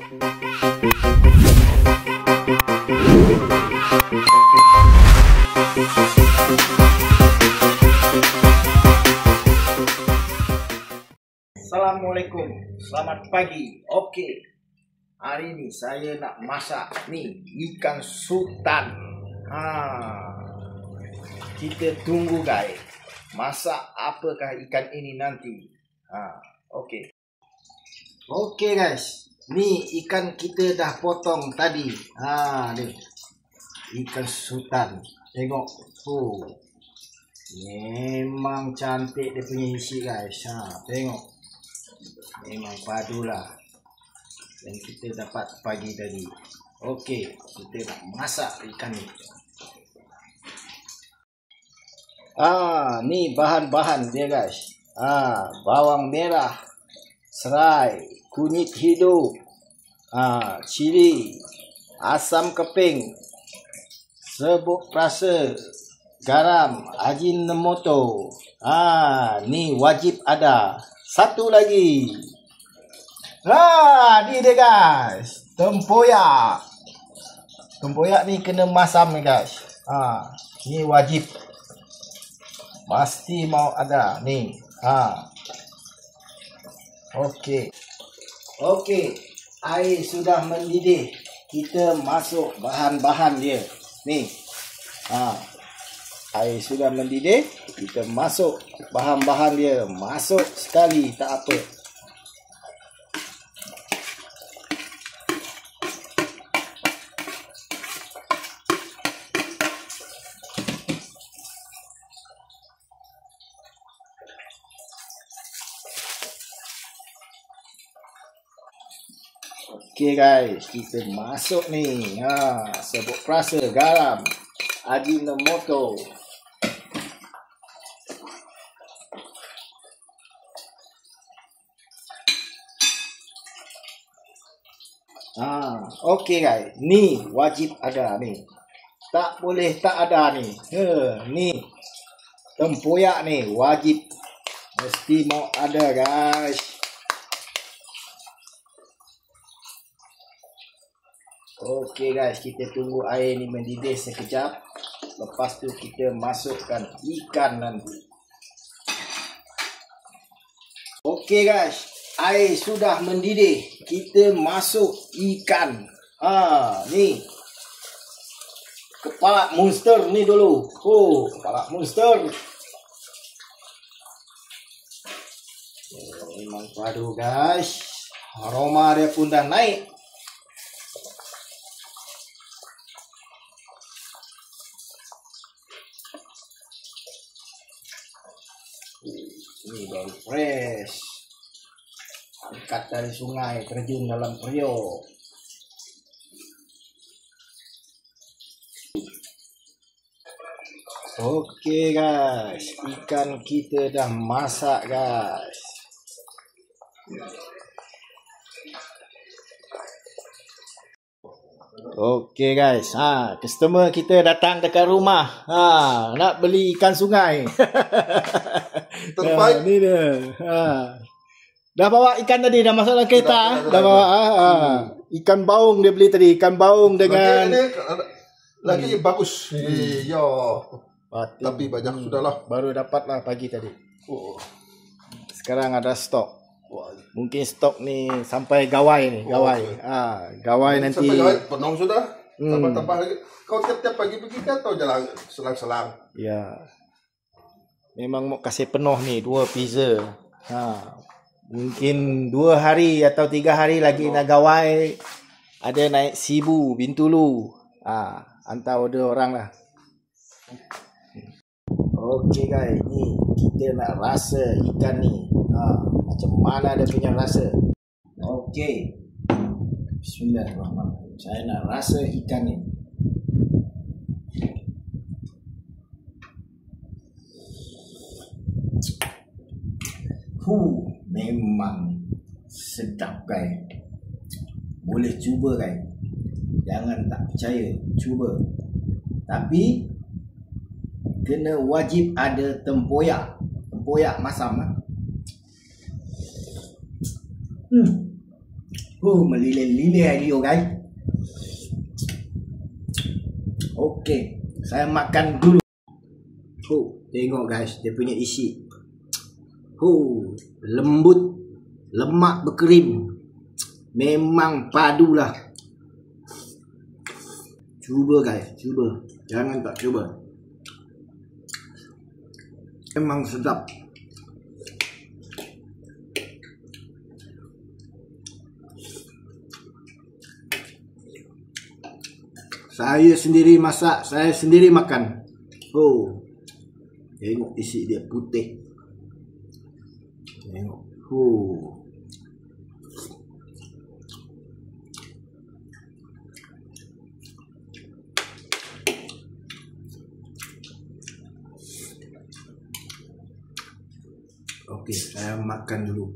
Assalamualaikum, selamat pagi. Okey, hari ni saya nak masak ni ikan sultan. Kita tunggu guys, masak apakah ikan ini nanti. Okey. Okey guys, ni ikan kita dah potong tadi. Ni ikan sultan. Tengok. Memang cantik dia punya isi guys. Tengok. Memang padulah yang kita dapat pagi tadi. Okey, kita nak masak ikan ni. Ni bahan-bahan dia guys. Bawang merah, serai, kunyit hidup, cili, asam keping, serbuk rasa, garam, ajinomoto. Ni wajib ada. Satu lagi. Ni dia guys. Tempoyak. Tempoyak ni kena masam ni guys. Ni wajib. Pasti mau ada ni. Okey. Okey. Air sudah mendidih. Kita masuk bahan-bahan dia. Ni. Air sudah mendidih, kita masuk bahan-bahan dia. Masuk sekali, tak apa. Okey guys, kita masuk ni. Serbuk rasa, garam, ajinomoto. Okey guys, ni wajib ada ni. Tak boleh tak ada ni. Ni tempoyak ni wajib. Mesti mau ada guys. Okey guys, kita tunggu air ni mendidih sekejap. Lepas tu kita masukkan ikan nanti. Okey guys, air sudah mendidih. Kita masuk ikan. Ni kepala monster ni dulu. Kepala monster. Memang padu guys. Aroma dia pun dah naik. Ini baru fresh. Angkat dari sungai, terjun dalam periuk. Okey guys, ikan kita dah masak guys. Okey guys, customer kita datang dekat rumah. Nak beli ikan sungai. Terbaik. Ni dia. Dah bawa ikan tadi, dah masuk dalam kereta. Dah bawa. Ikan baung dia beli tadi, ikan baung dengan lagi bagus. Ya. Tapi banyak sudahlah. Baru dapat lah pagi tadi. Sekarang ada stok. Mungkin stok ni sampai gawai ni, gawai. Gawai nanti. Sampai gawai penuh sudah. Tambah lagi. Kau tiap-tiap pagi pergi kan atau jalan selang-selang? Ya. Memang mau kasih penuh ni 2 pizza. Mungkin 2 hari atau 3 hari lagi nak gawai. Ada naik Sibu, Bintulu. Hantar order orang lah. Okey guys, ni kita nak rasa ikan ni. Macam mana dia punya rasa. Okey. Bismillahirrahmanirrahim. Saya nak rasa ikan ni. Memang sedap guys. Boleh cuba guys. Jangan tak percaya, cuba. Tapi kena wajib ada tempoyak. Tempoyak masam. Melilih-lilih dia guys. Okey, saya makan dulu. Tengok guys, dia punya isi. Lembut, lemak berkrim. Memang padulah. Cuba guys, cuba. Jangan tak cuba. Memang sedap. Saya sendiri masak, saya sendiri makan. Tengok isi dia putih. Tengok. Okey, saya makan dulu.